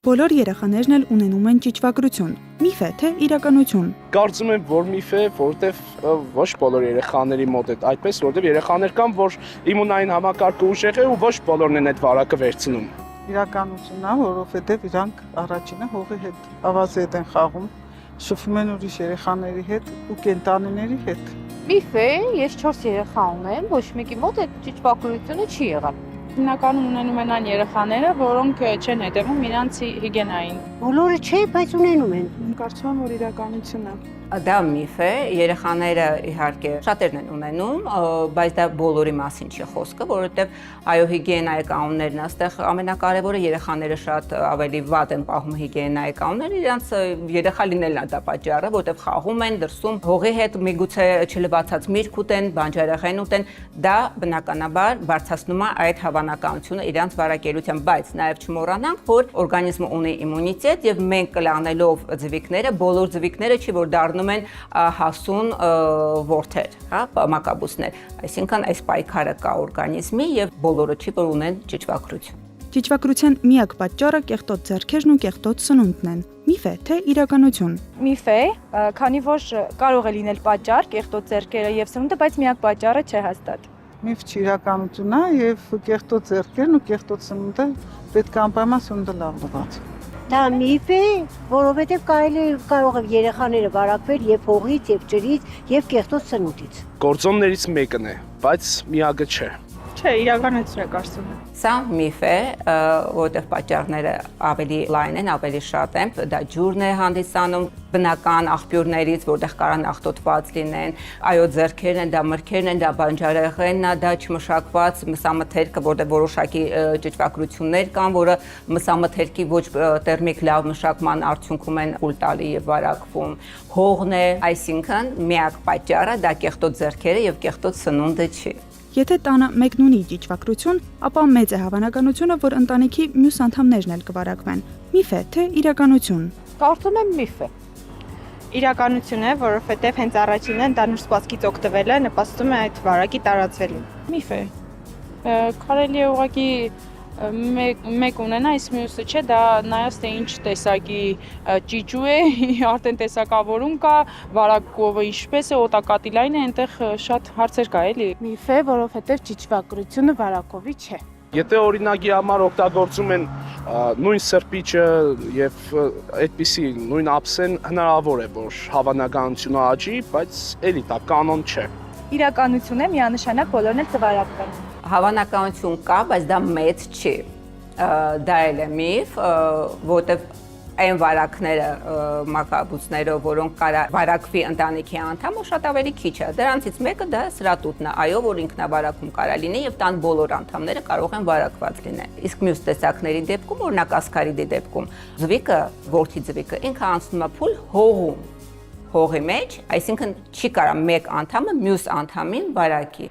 Բոլոր երեխաներն էլ ունենում են ճիճվագրություն։ Միֆ է, թե իրականություն։ Կարծում եմ, որ միֆ է, որովհետև ոչ բոլոր երեխաների մոտ է այդպես, որովհետև երեխաներ կան, որ իմունային համակարգը ուժեղ է ու ոչ բոլորն են այդ վարակը վերցնում։ Իրականությունն է, որովհետև իրանք առաջինը հողի հետ ավազետ են խաղում, շփվում են ուրիշ երեխաների հետ ու կենտանիների հետ։ Միֆ է, ես 4 երեխա ունեմ, ոչ մեկի մոտ այդ ճիճվագրությունը չի եղել։ Հիմնականում ունենում են այն երեխաները, որոնք չեն հետևում իրանց հիգիենային։ Բոլորը չէ, բայց ունենում են։ Կարծում եմ, որ իրականություն է։ Դա միֆ է, երեխաները իհարկե շատերն են ունենում, բայց դա բոլորի մասին չի խոսքը, որովհետև այո հիգիենայի կանոններն այստեղ ամենակարևորը երեխաները շատ ավելի վատ են պահում հիգիենայի կանոնները, իրանց երեխա լինելն է դա պատճառը, որովհետև խաղում են դրսում հողի հետ միգուցե չլվացած միրգ ուտեն, բանջարեղեն ուտեն, դա բնականաբար բարձրացնում է այդ հավանականությունը իրանց վարակելիության, բայց նաև չմոռանանք, որ օրգանիզմը ունի իմունիտետ եւ մենք կլանելով ձվիկները, բոլոր ձվիկները չի որ դառնում են հասուն ворթեր, հա, մակաբույծներ, այսինքն այս պայքարը կա օրգանիզմի եւ բոլորը չի որ ունեն ճիճվագրություն։ Ճիճվագրության միակ պատճառը կեղտոտ ձեռքերն ու կեղտոտ սնունդն են։ Միֆ է, թե իրականություն։ Միֆ է, քանի որ կարող է լինել պատճառ, կեղտոտ ձեռքերը եւ սնունդը, բայց միակ պատճառը չէ հաստատ։ Միֆ չի իրականությունն է եւ կեղտոտ ձեռքերն ու կեղտոտ սնունդը պետք է անպայման սնունդը լավ լվաց։ Դա միֆ է, որովհետև կարող է երեխաները վարակվել եւ հողից, եւ ջրից, եւ կեղտոտ սնունդից։ Գործոններից մեկն է, բայց միակը չէ։ Չէ, իրականություն է կարծում եմ։ Սա միֆ է, որտեղ պատճառները ավելի լայն են, ավելի շատ են, դա ջուրն է հանդիսանում բնական աղբյուրներից, որտեղ կարան աղտոտված լինեն, այո ձեռքերն են, դա մրգերն են, դա բանջարեղենն է, դա չմշակված մսամթերքը, որտեղ որոշակի ճիճվագրություններ կան, որը մսամթերքի ոչ տերմիկ լավ մշակման արդյունքում են ուլ տալի եւ վարակվում։ Հողն է, այսինքն միակ պատճառը դա կեղտոտ ձեռքերը եւ կեղտոտ սնունդը չի։ Եթե տանը մեկն ունի ճիճվագրություն, ապա մեծ է հավանականությունը, որ ընտանիքի մյուս անդամներն էլ կվարակվեն։ Միֆ է, թե իրականություն։ Կարծում եմ միֆ է։ Իրականություն է, որովհետև հենց առաջինը ընդանուր սպասքից օգտվելը նպաստում է այդ վարակի տարածվելուն։ Միֆ է։ Կարելի է ուղղակի մեկ ունենա, այս մյուսը չէ, դա նայած թե ինչ տեսակի ճիճու է, արդեն տեսակավորում կա, վարակովը ինչպես է, օտակատիլային է, այնտեղ շատ հարցեր կա, էլի։ Միֆ է, որովհետև ճիճվագրությունը վարակովի չէ։ Եթե օրինակի համար օգտագործում են նույն սրբիչը եւ այդպիսի նույն ափսեն, հնարավոր է որ հավանականությունը աճի, բայց էլի դա կանոն չէ։ Իրականություն է, միանշանակ բոլորն էլ կվարակվեն։ Հավանականություն կա, բայց դա մեծ չի։ Դա էլ է միֆ, որտեղ այն վարակները մակաբույծներով, որոնք կարա վարակվի ընտանիքի անդամը, շատ ավելի քիչ է։ Դրանցից մեկը դա սրատուտն է, այո, որ ինքնավարակում կարա լինի եւ տան բոլոր անդամները կարող են վարակված լինել։ Իսկ մյուս տեսակների դեպքում, օրինակ ասկարիդի դեպքում, ձվիկը, որդի ձվիկը ինքը անցնում է փուլ հողի մեջ, այսինքն չի կարա մեկ անդամը մյուս անդամին վարակի։